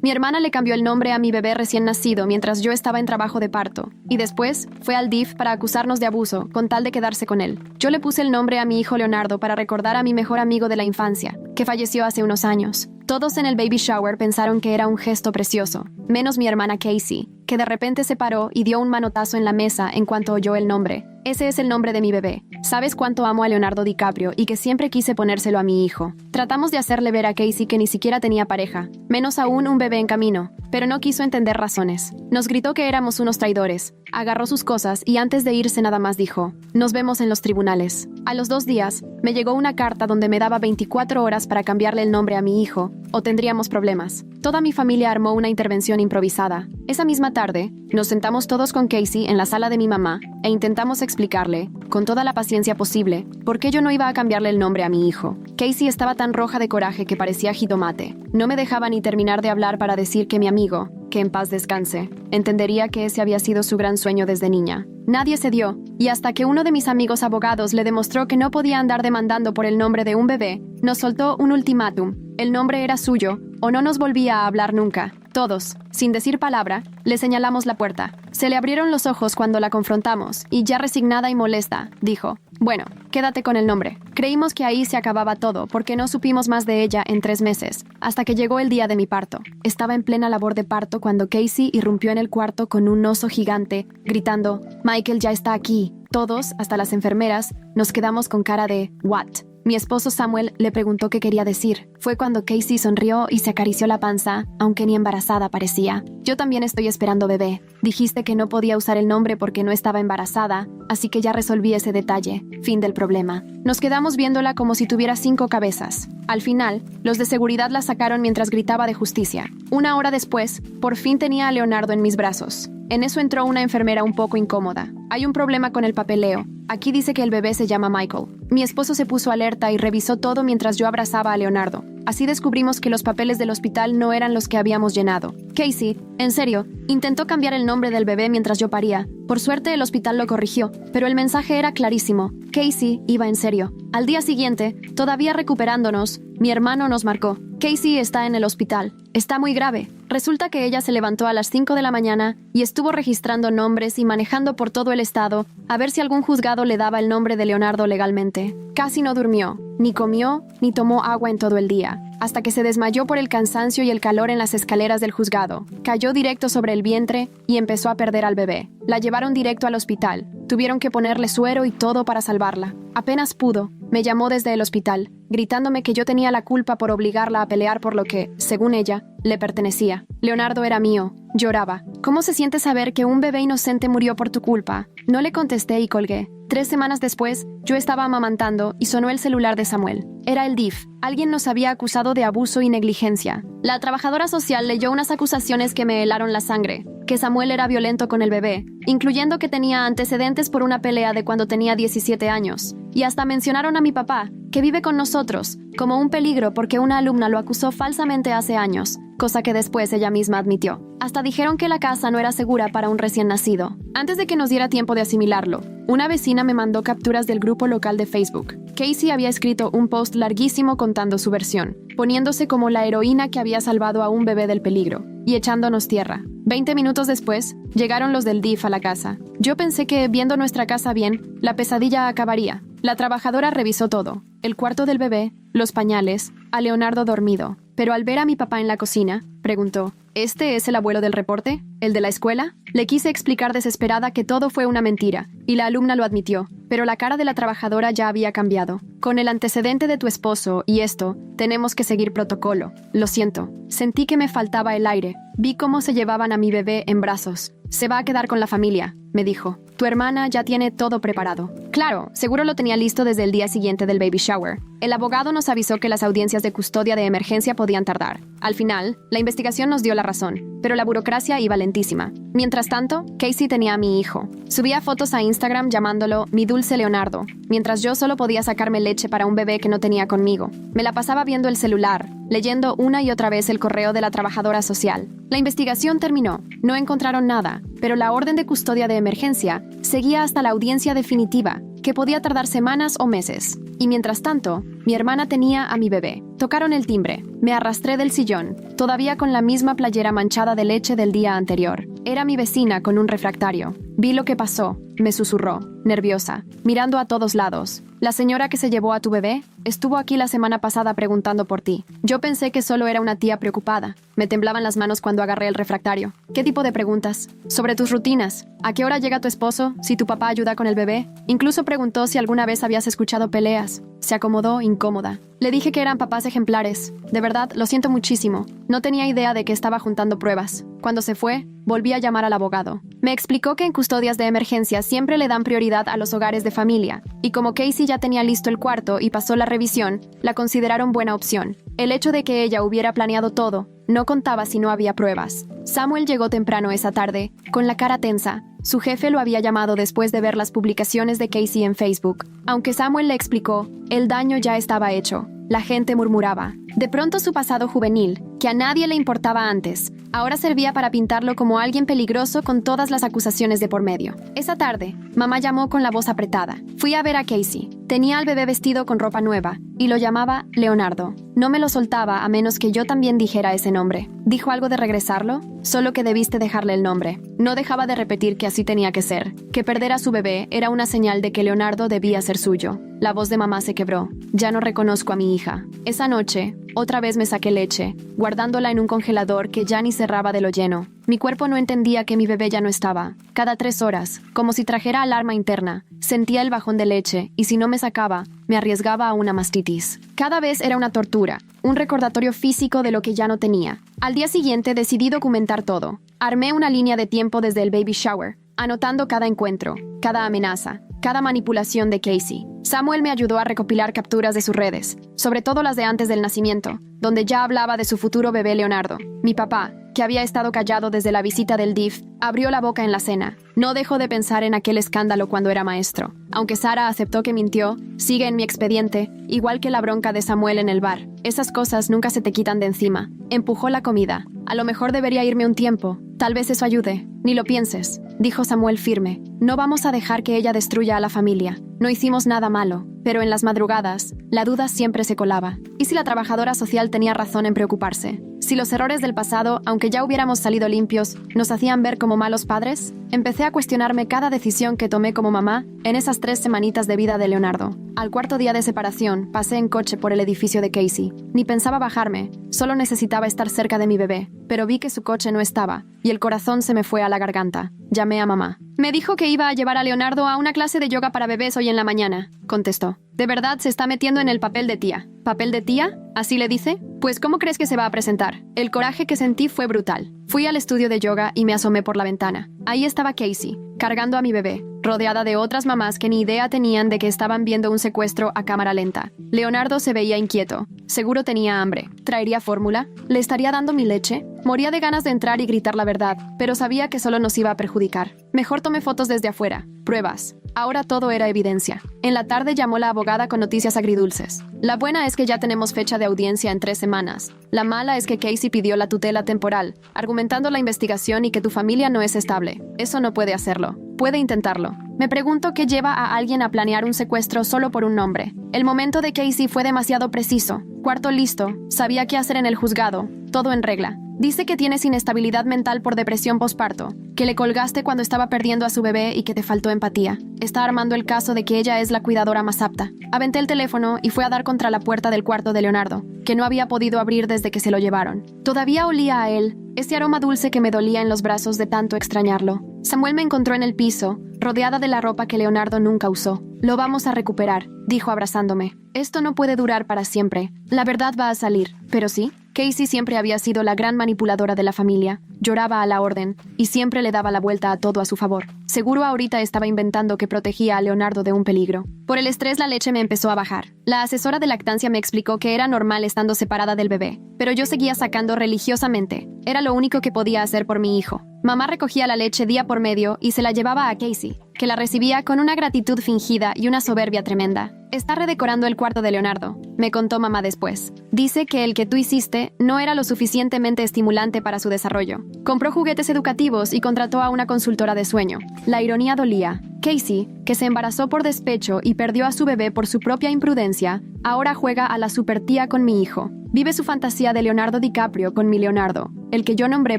Mi hermana le cambió el nombre a mi bebé recién nacido mientras yo estaba en trabajo de parto, y después fue al DIF para acusarnos de abuso, con tal de quedarse con él. Yo le puse el nombre a mi hijo Leonardo para recordar a mi mejor amigo de la infancia, que falleció hace unos años. Todos en el baby shower pensaron que era un gesto precioso, menos mi hermana Casey, que de repente se paró y dio un manotazo en la mesa en cuanto oyó el nombre. Ese es el nombre de mi bebé. ¿Sabes cuánto amo a Leonardo DiCaprio y que siempre quise ponérselo a mi hijo? Tratamos de hacerle ver a Casey que ni siquiera tenía pareja, menos aún un bebé en camino, pero no quiso entender razones. Nos gritó que éramos unos traidores, agarró sus cosas y antes de irse nada más dijo: "Nos vemos en los tribunales". A los 2 días, me llegó una carta donde me daba 24 horas para cambiarle el nombre a mi hijo, o tendríamos problemas. Toda mi familia armó una intervención improvisada. Esa misma tarde, nos sentamos todos con Casey en la sala de mi mamá e intentamos explicarle, con toda la paciencia posible, por qué yo no iba a cambiarle el nombre a mi hijo. Casey estaba tan roja de coraje que parecía jitomate. No me dejaba ni terminar de hablar para decir que mi amigo, que en paz descanse, entendería que ese había sido su gran sueño desde niña. Nadie cedió, y hasta que uno de mis amigos abogados le demostró que no podía andar demandando por el nombre de un bebé, nos soltó un ultimátum. El nombre era suyo, o no nos volvía a hablar nunca. Todos, sin decir palabra, le señalamos la puerta. Se le abrieron los ojos cuando la confrontamos, y ya resignada y molesta, dijo: "Bueno, quédate con el nombre". Creímos que ahí se acababa todo, porque no supimos más de ella en 3 meses, hasta que llegó el día de mi parto. Estaba en plena labor de parto cuando Casey irrumpió en el cuarto con un oso gigante, gritando: "Michael ya está aquí". Todos, hasta las enfermeras, nos quedamos con cara de ¿what? Mi esposo Samuel le preguntó qué quería decir. Fue cuando Casey sonrió y se acarició la panza, aunque ni embarazada parecía. "Yo también estoy esperando bebé. Dijiste que no podía usar el nombre porque no estaba embarazada, así que ya resolví ese detalle. Fin del problema". Nos quedamos viéndola como si tuviera 5 cabezas. Al final, los de seguridad la sacaron mientras gritaba de justicia. 1 hora después, por fin tenía a Leonardo en mis brazos. En eso entró una enfermera un poco incómoda. "Hay un problema con el papeleo. Aquí dice que el bebé se llama Michael". Mi esposo se puso alerta y revisó todo mientras yo abrazaba a Leonardo. Así descubrimos que los papeles del hospital no eran los que habíamos llenado. Casey, en serio, intentó cambiar el nombre del bebé mientras yo paría. Por suerte el hospital lo corrigió, pero el mensaje era clarísimo. Casey iba en serio. Al día siguiente, todavía recuperándonos, mi hermano nos marcó: "Casey está en el hospital. Está muy grave". Resulta que ella se levantó a las 5 de la mañana y estuvo registrando nombres y manejando por todo el estado a ver si algún juzgado le daba el nombre de Leonardo legalmente. Casi no durmió, ni comió, ni tomó agua en todo el día, hasta que se desmayó por el cansancio y el calor en las escaleras del juzgado. Cayó directo sobre el vientre y empezó a perder al bebé. La llevaron directo al hospital. Tuvieron que ponerle suero y todo para salvarla. Apenas pudo, me llamó desde el hospital, gritándome que yo tenía la culpa por obligarla a pelear por lo que, según ella, le pertenecía. Leonardo era mío. Lloraba. "¿Cómo se siente saber que un bebé inocente murió por tu culpa?". No le contesté y colgué. 3 semanas después, yo estaba amamantando y sonó el celular de Samuel. Era el DIF. Alguien nos había acusado de abuso y negligencia. La trabajadora social leyó unas acusaciones que me helaron la sangre. Que Samuel era violento con el bebé, incluyendo que tenía antecedentes por una pelea de cuando tenía 17 años. Y hasta mencionaron a mi papá, que vive con nosotros, como un peligro porque una alumna lo acusó falsamente hace años, cosa que después ella misma admitió. Hasta dijeron que la casa no era segura para un recién nacido. Antes de que nos diera tiempo de asimilarlo, una vecina me mandó capturas del grupo local de Facebook. Casey había escrito un post larguísimo contando su versión, poniéndose como la heroína que había salvado a un bebé del peligro, y echándonos tierra. 20 minutos después, llegaron los del DIF a la casa. Yo pensé que, viendo nuestra casa bien, la pesadilla acabaría. La trabajadora revisó todo: el cuarto del bebé, los pañales, a Leonardo dormido. Pero al ver a mi papá en la cocina, preguntó: ¿Este es el abuelo del reporte? ¿El de la escuela? Le quise explicar desesperada que todo fue una mentira, y la alumna lo admitió, pero la cara de la trabajadora ya había cambiado. Con el antecedente de tu esposo y esto, tenemos que seguir protocolo. Lo siento. Sentí que me faltaba el aire. Vi cómo se llevaban a mi bebé en brazos. Se va a quedar con la familia, me dijo. Tu hermana ya tiene todo preparado. Claro, seguro lo tenía listo desde el día siguiente del baby shower. El abogado nos avisó que las audiencias de custodia de emergencia podían tardar. Al final, la investigación nos dio la razón, pero la burocracia iba lentísima. Mientras tanto, Casey tenía a mi hijo. Subía fotos a Instagram llamándolo mi dulce Leonardo, mientras yo solo podía sacarme leche para un bebé que no tenía conmigo. Me la pasaba viendo el celular, leyendo una y otra vez el correo de la trabajadora social. La investigación terminó. No encontraron nada, pero la orden de custodia de emergencia seguía hasta la audiencia definitiva. sabía que podía tardar semanas o meses. Y mientras tanto, mi hermana tenía a mi bebé. Tocaron el timbre. Me arrastré del sillón, todavía con la misma playera manchada de leche del día anterior. Era mi vecina con un refractario. Vi lo que pasó, me susurró, nerviosa, mirando a todos lados. La señora que se llevó a tu bebé estuvo aquí la semana pasada preguntando por ti. Yo pensé que solo era una tía preocupada. Me temblaban las manos cuando agarré el refractario. ¿Qué tipo de preguntas? Sobre tus rutinas. ¿A qué hora llega tu esposo? ¿Si tu papá ayuda con el bebé? Incluso preguntó si alguna vez habías escuchado peleas. Se acomodó incómoda. Le dije que eran papás ejemplares. De verdad, lo siento muchísimo. No tenía idea de que estaba juntando pruebas. Cuando se fue, volví a llamar al abogado. Me explicó que en custodias de emergencia siempre le dan prioridad a los hogares de familia, y como Casey ya tenía listo el cuarto y pasó la revisión, la consideraron buena opción. El hecho de que ella hubiera planeado todo no contaba si no había pruebas. Samuel llegó temprano esa tarde, con la cara tensa. Su jefe lo había llamado después de ver las publicaciones de Casey en Facebook. Aunque Samuel le explicó, el daño ya estaba hecho. La gente murmuraba. De pronto su pasado juvenil, que a nadie le importaba antes, ahora servía para pintarlo como alguien peligroso con todas las acusaciones de por medio. Esa tarde, mamá llamó con la voz apretada. Fui a ver a Casey. Tenía al bebé vestido con ropa nueva, y lo llamaba Leonardo. No me lo soltaba a menos que yo también dijera ese nombre. ¿Dijo algo de regresarlo? Solo que debiste dejarle el nombre. No dejaba de repetir que así tenía que ser, que perder a su bebé era una señal de que Leonardo debía ser suyo. La voz de mamá se quebró. Ya no reconozco a mi hija. Esa noche, otra vez me saqué leche, guardándola en un congelador que ya ni cerraba de lo lleno. Mi cuerpo no entendía que mi bebé ya no estaba. Cada 3 horas, como si trajera alarma interna, sentía el bajón de leche y si no me sacaba, me arriesgaba a una mastitis. Cada vez era una tortura, un recordatorio físico de lo que ya no tenía. Al día siguiente decidí documentar todo. Armé una línea de tiempo desde el baby shower, anotando cada encuentro, cada amenaza, cada manipulación de Casey. Samuel me ayudó a recopilar capturas de sus redes, sobre todo las de antes del nacimiento, donde ya hablaba de su futuro bebé Leonardo. Mi papá, que había estado callado desde la visita del DIF, abrió la boca en la cena. No dejó de pensar en aquel escándalo cuando era maestro. Aunque Sara aceptó que mintió, sigue en mi expediente, igual que la bronca de Samuel en el bar. Esas cosas nunca se te quitan de encima. Empujó la comida. A lo mejor debería irme un tiempo. Tal vez eso ayude. Ni lo pienses, dijo Samuel firme. No vamos a dejar que ella destruya a la familia. No hicimos nada malo, pero en las madrugadas, la duda siempre se colaba. ¿Y si la trabajadora social tenía razón en preocuparse? Si los errores del pasado, aunque ya hubiéramos salido limpios, nos hacían ver como malos padres? Empecé a cuestionarme cada decisión que tomé como mamá en esas 3 semanitas de vida de Leonardo. Al 4.º día de separación, pasé en coche por el edificio de Casey. Ni pensaba bajarme, solo necesitaba estar cerca de mi bebé. Pero vi que su coche no estaba, y el corazón se me fue a la garganta. Llamé a mamá. Me dijo que iba a llevar a Leonardo a una clase de yoga para bebés hoy en la mañana, contestó. De verdad se está metiendo en el papel de tía. ¿Papel de tía? ¿Así le dice? Pues ¿cómo crees que se va a presentar? El coraje que sentí fue brutal. Fui al estudio de yoga y me asomé por la ventana. Ahí estaba Casey, cargando a mi bebé, rodeada de otras mamás que ni idea tenían de que estaban viendo un secuestro a cámara lenta. Leonardo se veía inquieto. Seguro tenía hambre. ¿Traería fórmula? ¿Le estaría dando mi leche? Moría de ganas de entrar y gritar la verdad, pero sabía que solo nos iba a perjudicar. Mejor tomé fotos desde afuera. Pruebas. Ahora todo era evidencia. En la tarde llamó la abogada con noticias agridulces. La buena es que ya tenemos fecha de audiencia en 3 semanas. La mala es que Casey pidió la tutela temporal, argumentando la investigación y que tu familia no es estable. Eso no puede hacerlo. Puede intentarlo. Me pregunto qué lleva a alguien a planear un secuestro solo por un nombre. El momento de Casey fue demasiado preciso. Cuarto listo. Sabía qué hacer en el juzgado. Todo en regla. Dice que tienes inestabilidad mental por depresión posparto, que le colgaste cuando estaba perdiendo a su bebé y que te faltó empatía. Está armando el caso de que ella es la cuidadora más apta. Aventé el teléfono y fue a dar contra la puerta del cuarto de Leonardo, que no había podido abrir desde que se lo llevaron. Todavía olía a él, ese aroma dulce que me dolía en los brazos de tanto extrañarlo. Samuel me encontró en el piso, rodeada de la ropa que Leonardo nunca usó. Lo vamos a recuperar, dijo abrazándome. Esto no puede durar para siempre. La verdad va a salir. ¿Pero sí? Casey siempre había sido la gran manipuladora de la familia. Lloraba a la orden y siempre le daba la vuelta a todo a su favor. Seguro ahorita estaba inventando que protegía a Leonardo de un peligro. Por el estrés la leche me empezó a bajar. La asesora de lactancia me explicó que era normal estando separada del bebé, pero yo seguía sacando religiosamente. Era lo único que podía hacer por mi hijo. Mamá recogía la leche día por medio y se la llevaba a Casey, que la recibía con una gratitud fingida y una soberbia tremenda. Está redecorando el cuarto de Leonardo, me contó mamá después. Dice que el que tú hiciste no era lo suficientemente estimulante para su desarrollo. Compró juguetes educativos y contrató a una consultora de sueño. La ironía dolía. Casey, que se embarazó por despecho y perdió a su bebé por su propia imprudencia, ahora juega a la supertía con mi hijo. Vive su fantasía de Leonardo DiCaprio con mi Leonardo, el que yo nombré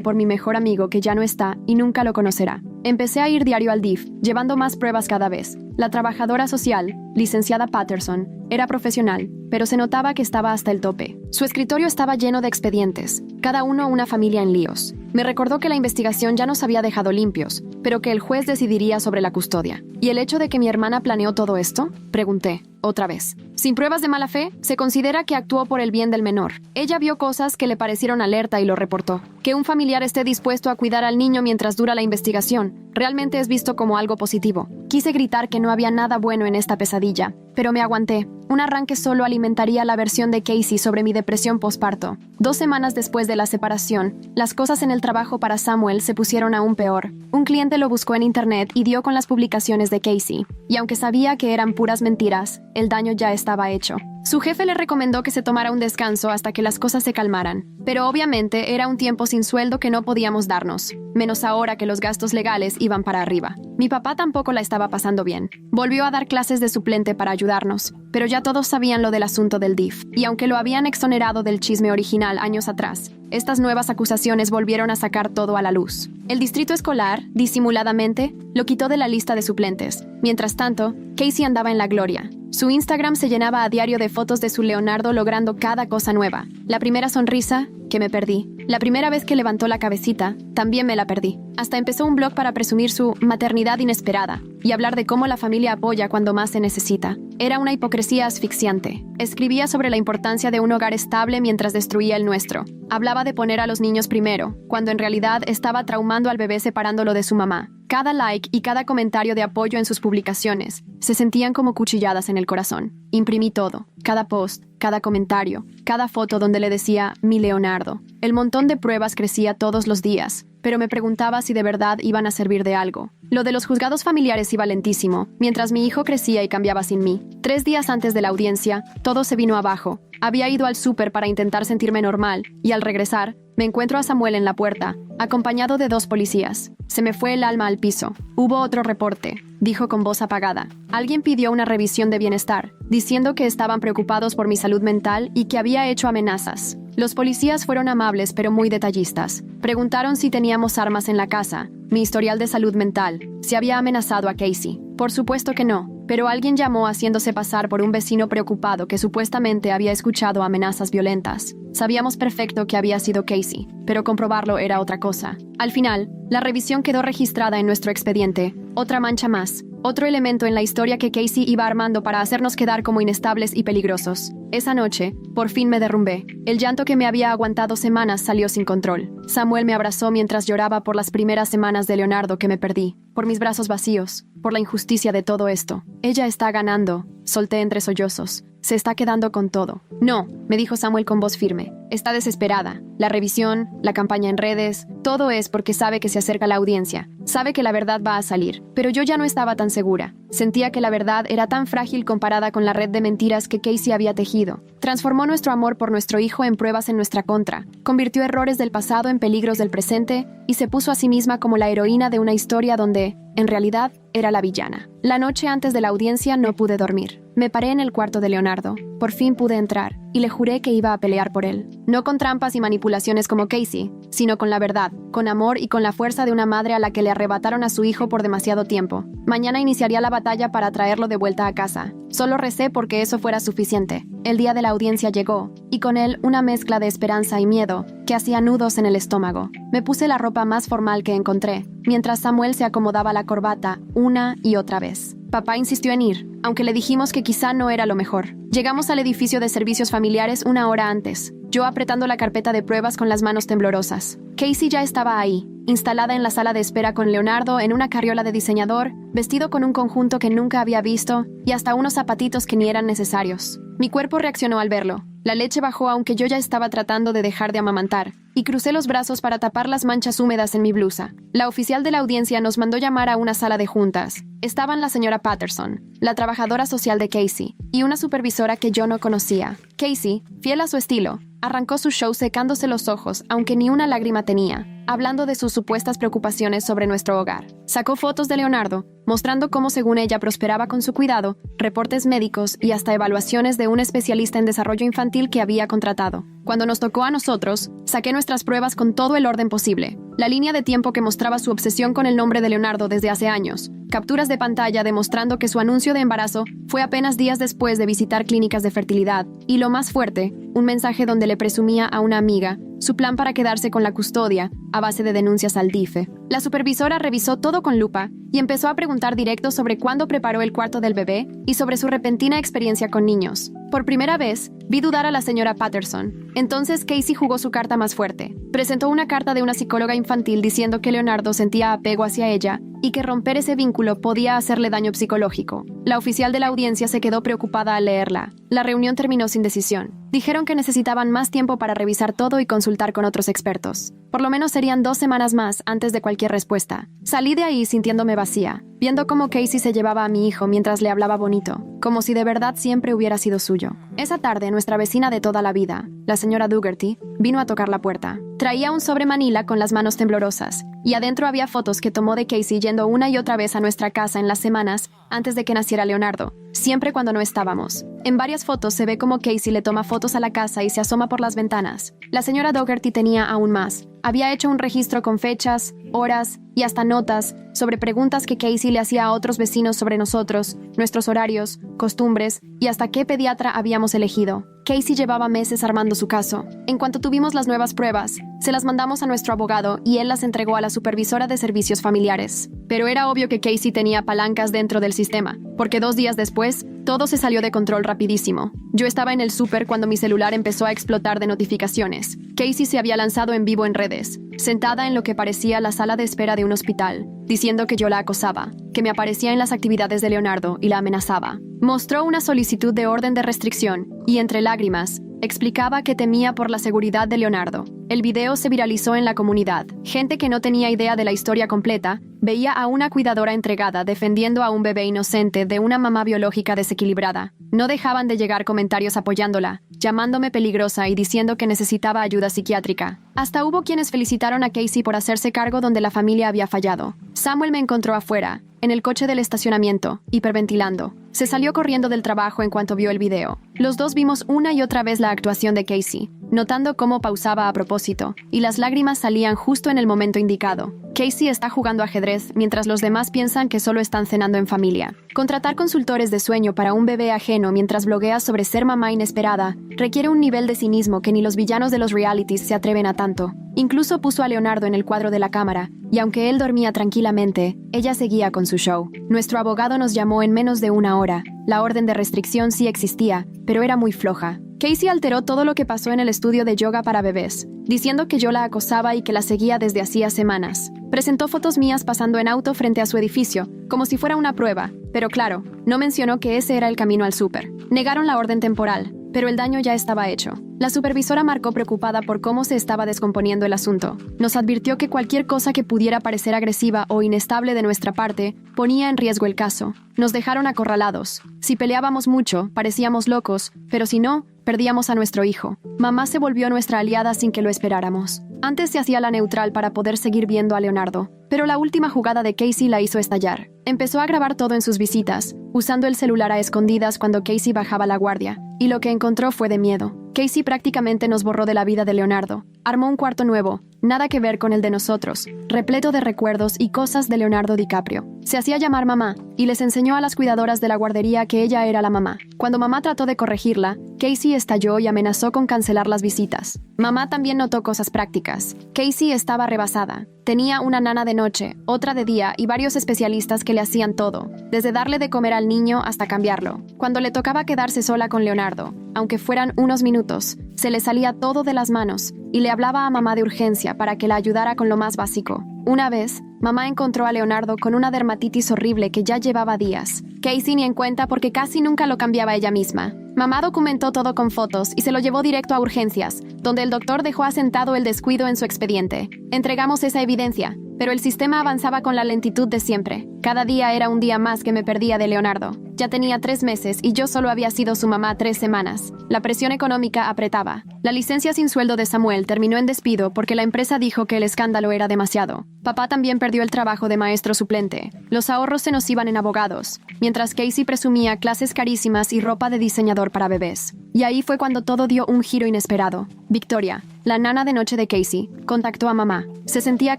por mi mejor amigo que ya no está y nunca lo conocerá. Empecé a ir diario al DIF, llevando más pruebas cada vez. La trabajadora social, licenciada Patterson, era profesional, pero se notaba que estaba hasta el tope. Su escritorio estaba lleno de expedientes, cada uno una familia en líos. Me recordó que la investigación ya nos había dejado limpios, pero que el juez decidiría sobre la custodia. ¿Y el hecho de que mi hermana planeó todo esto? Pregunté, otra vez. Sin pruebas de mala fe, se considera que actuó por el bien del menor. Ella vio cosas que le parecieron alerta y lo reportó. Que un familiar esté dispuesto a cuidar al niño mientras dura la investigación realmente es visto como algo positivo. Quise gritar que no había nada bueno en esta pesadilla, pero me aguanté. Un arranque solo alimentaría la versión de Casey sobre mi depresión posparto. 2 semanas después de la separación, las cosas en el trabajo para Samuel se pusieron aún peor. Un cliente lo buscó en internet y dio con las publicaciones de Casey. Y aunque sabía que eran puras mentiras, el daño ya estaba hecho. Su jefe le recomendó que se tomara un descanso hasta que las cosas se calmaran, pero obviamente era un tiempo sin sueldo que no podíamos darnos, menos ahora que los gastos legales iban para arriba. Mi papá tampoco la estaba pasando bien. Volvió a dar clases de suplente para ayudarnos, pero ya todos sabían lo del asunto del DIF, y aunque lo habían exonerado del chisme original años atrás, estas nuevas acusaciones volvieron a sacar todo a la luz. El distrito escolar, disimuladamente, lo quitó de la lista de suplentes. Mientras tanto, Casey andaba en la gloria. Su Instagram se llenaba a diario de fotos de su Leonardo logrando cada cosa nueva. La primera sonrisa, que me perdí. La primera vez que levantó la cabecita, también me la perdí. Hasta empezó un blog para presumir su maternidad inesperada y hablar de cómo la familia apoya cuando más se necesita. Era una hipocresía asfixiante. Escribía sobre la importancia de un hogar estable mientras destruía el nuestro. Hablaba de poner a los niños primero, cuando en realidad estaba traumando al bebé separándolo de su mamá. Cada like y cada comentario de apoyo en sus publicaciones se sentían como cuchilladas en el corazón. Imprimí todo, cada post, cada comentario, cada foto donde le decía mi Leonardo. El montón de pruebas crecía todos los días, pero me preguntaba si de verdad iban a servir de algo. Lo de los juzgados familiares iba lentísimo, mientras mi hijo crecía y cambiaba sin mí. 3 días antes de la audiencia, todo se vino abajo. Había ido al súper para intentar sentirme normal, y al regresar, me encuentro a Samuel en la puerta, acompañado de 2 policías. Se me fue el alma al piso. Hubo otro reporte, dijo con voz apagada. Alguien pidió una revisión de bienestar, diciendo que estaban preocupados por mi salud mental y que había hecho amenazas. Los policías fueron amables pero muy detallistas. Preguntaron si teníamos armas en la casa, mi historial de salud mental, si había amenazado a Casey. Por supuesto que no, pero alguien llamó haciéndose pasar por un vecino preocupado que supuestamente había escuchado amenazas violentas. Sabíamos perfecto que había sido Casey, pero comprobarlo era otra cosa. Al final, la revisión quedó registrada en nuestro expediente. Otra mancha más. Otro elemento en la historia que Casey iba armando para hacernos quedar como inestables y peligrosos. Esa noche, por fin me derrumbé. El llanto que me había aguantado semanas salió sin control. Samuel me abrazó mientras lloraba por las primeras semanas de Leonardo que me perdí, por mis brazos vacíos, por la injusticia de todo esto. Ella está ganando, solté entre sollozos. Se está quedando con todo. No, me dijo Samuel con voz firme. Está desesperada. La revisión, la campaña en redes, todo es porque sabe que se acerca la audiencia. Sabe que la verdad va a salir. Pero yo ya no estaba tan segura. Sentía que la verdad era tan frágil comparada con la red de mentiras que Casey había tejido. Transformó nuestro amor por nuestro hijo en pruebas en nuestra contra. Convirtió errores del pasado en peligros del presente y se puso a sí misma como la heroína de una historia donde, en realidad, era la villana. La noche antes de la audiencia no pude dormir. Me paré en el cuarto de Leonardo. Por fin pude entrar, y le juré que iba a pelear por él. No con trampas y manipulaciones como Casey, sino con la verdad, con amor y con la fuerza de una madre a la que le arrebataron a su hijo por demasiado tiempo. Mañana iniciaría la batalla para traerlo de vuelta a casa. Solo recé porque eso fuera suficiente. El día de la audiencia llegó, y con él una mezcla de esperanza y miedo que hacía nudos en el estómago. Me puse la ropa más formal que encontré, mientras Samuel se acomodaba la corbata una y otra vez. Papá insistió en ir, aunque le dijimos que quizá no era lo mejor. Llegamos al edificio de servicios familiares 1 hora antes, yo apretando la carpeta de pruebas con las manos temblorosas. Casey ya estaba ahí, instalada en la sala de espera con Leonardo en una carriola de diseñador, vestido con un conjunto que nunca había visto y hasta unos zapatitos que ni eran necesarios. Mi cuerpo reaccionó al verlo. La leche bajó aunque yo ya estaba tratando de dejar de amamantar, y crucé los brazos para tapar las manchas húmedas en mi blusa. La oficial de la audiencia nos mandó llamar a una sala de juntas, estaban la señora Patterson, la trabajadora social de Casey, y una supervisora que yo no conocía. Casey, fiel a su estilo, arrancó su show secándose los ojos, aunque ni una lágrima tenía, hablando de sus supuestas preocupaciones sobre nuestro hogar. Sacó fotos de Leonardo, mostrando cómo según ella prosperaba con su cuidado, reportes médicos y hasta evaluaciones de un especialista en desarrollo infantil que había contratado. Cuando nos tocó a nosotros, saqué nuestras pruebas con todo el orden posible. La línea de tiempo que mostraba su obsesión con el nombre de Leonardo desde hace años. Capturas de pantalla demostrando que su anuncio de embarazo fue apenas días después de visitar clínicas de fertilidad. Y lo más fuerte, un mensaje donde le presumía a una amiga su plan para quedarse con la custodia a base de denuncias al DIFE. La supervisora revisó todo con lupa y empezó a preguntar directo sobre cuándo preparó el cuarto del bebé y sobre su repentina experiencia con niños. Por primera vez, vi dudar a la señora Patterson. Entonces Casey jugó su carta más fuerte. Presentó una carta de una psicóloga infantil diciendo que Leonardo sentía apego hacia ella y que romper ese vínculo podía hacerle daño psicológico. La oficial de la audiencia se quedó preocupada al leerla. La reunión terminó sin decisión. Dijeron que necesitaban más tiempo para revisar todo y consultar con otros expertos. Por lo menos serían 2 semanas más antes de cualquier respuesta. Salí de ahí sintiéndome vacía, viendo cómo Casey se llevaba a mi hijo mientras le hablaba bonito, como si de verdad siempre hubiera sido suyo. Esa tarde, nuestra vecina de toda la vida, la señora Dougherty, vino a tocar la puerta. Traía un sobre manila con las manos temblorosas, y adentro había fotos que tomó de Casey yendo una y otra vez a nuestra casa en las semanas antes de que naciera Leonardo, siempre cuando no estábamos. En varias fotos se ve como Casey le toma fotos a la casa y se asoma por las ventanas. La señora Dougherty tenía aún más. Había hecho un registro con fechas, horas y hasta notas sobre preguntas que Casey le hacía a otros vecinos sobre nosotros, nuestros horarios, costumbres y hasta qué pediatra habíamos elegido. Casey llevaba meses armando su caso. En cuanto tuvimos las nuevas pruebas, se las mandamos a nuestro abogado y él las entregó a la supervisora de servicios familiares. Pero era obvio que Casey tenía palancas dentro del sistema, porque 2 días después, todo se salió de control rapidísimo. Yo estaba en el súper cuando mi celular empezó a explotar de notificaciones. Casey se había lanzado en vivo en redes, sentada en lo que parecía la sala de espera de un hospital, diciendo que yo la acosaba, que me aparecía en las actividades de Leonardo y la amenazaba. Mostró una solicitud de orden de restricción y, entre lágrimas, explicaba que temía por la seguridad de Leonardo. El video se viralizó en la comunidad. Gente que no tenía idea de la historia completa veía a una cuidadora entregada defendiendo a un bebé inocente de una mamá biológica desequilibrada. No dejaban de llegar comentarios apoyándola, llamándome peligrosa y diciendo que necesitaba ayuda psiquiátrica. Hasta hubo quienes felicitaron a Casey por hacerse cargo donde la familia había fallado. Samuel me encontró afuera, en el coche del estacionamiento, hiperventilando. Se salió corriendo del trabajo en cuanto vio el video. Los dos vimos una y otra vez la actuación de Casey, notando cómo pausaba a propósito, y las lágrimas salían justo en el momento indicado. Casey está jugando ajedrez mientras los demás piensan que solo están cenando en familia. Contratar consultores de sueño para un bebé ajeno mientras bloguea sobre ser mamá inesperada requiere un nivel de cinismo que ni los villanos de los realities se atreven a tanto. Incluso puso a Leonardo en el cuadro de la cámara, y aunque él dormía tranquilamente, ella seguía con su show. Nuestro abogado nos llamó en menos de 1 hora. La orden de restricción sí existía, pero era muy floja. Casey alteró todo lo que pasó en el estudio de yoga para bebés, diciendo que yo la acosaba y que la seguía desde hacía semanas. Presentó fotos mías pasando en auto frente a su edificio, como si fuera una prueba, pero claro, no mencionó que ese era el camino al súper. Negaron la orden temporal, pero el daño ya estaba hecho. La supervisora marcó preocupada por cómo se estaba descomponiendo el asunto. Nos advirtió que cualquier cosa que pudiera parecer agresiva o inestable de nuestra parte ponía en riesgo el caso. Nos dejaron acorralados. Si peleábamos mucho, parecíamos locos, pero si no, perdíamos a nuestro hijo. Mamá se volvió nuestra aliada sin que lo esperáramos. Antes se hacía la neutral para poder seguir viendo a Leonardo, pero la última jugada de Casey la hizo estallar. Empezó a grabar todo en sus visitas, usando el celular a escondidas cuando Casey bajaba la guardia, y lo que encontró fue de miedo. Casey prácticamente nos borró de la vida de Leonardo. Armó un cuarto nuevo, nada que ver con el de nosotros, repleto de recuerdos y cosas de Leonardo DiCaprio. Se hacía llamar mamá y les enseñó a las cuidadoras de la guardería que ella era la mamá. Cuando mamá trató de corregirla, Casey estalló y amenazó con cancelar las visitas. Mamá también notó cosas prácticas. Casey estaba rebasada. Tenía una nana de noche, otra de día y varios especialistas que le hacían todo, desde darle de comer al niño hasta cambiarlo. Cuando le tocaba quedarse sola con Leonardo, aunque fueran unos minutos, se le salía todo de las manos y le hablaba a mamá de urgencia para que la ayudara con lo más básico. Una vez, mamá encontró a Leonardo con una dermatitis horrible que ya llevaba días. Casey ni en cuenta porque casi nunca lo cambiaba ella misma. Mamá documentó todo con fotos y se lo llevó directo a urgencias, donde el doctor dejó asentado el descuido en su expediente. Entregamos esa evidencia, pero el sistema avanzaba con la lentitud de siempre. Cada día era un día más que me perdía de Leonardo. Ya tenía 3 meses y yo solo había sido su mamá 3 semanas. La presión económica apretaba. La licencia sin sueldo de Samuel terminó en despido porque la empresa dijo que el escándalo era demasiado. Papá también perdió el trabajo de maestro suplente. Los ahorros se nos iban en abogados, mientras Casey presumía clases carísimas y ropa de diseñador para bebés. Y ahí fue cuando todo dio un giro inesperado. Victoria, la nana de noche de Casey, contactó a mamá. Se sentía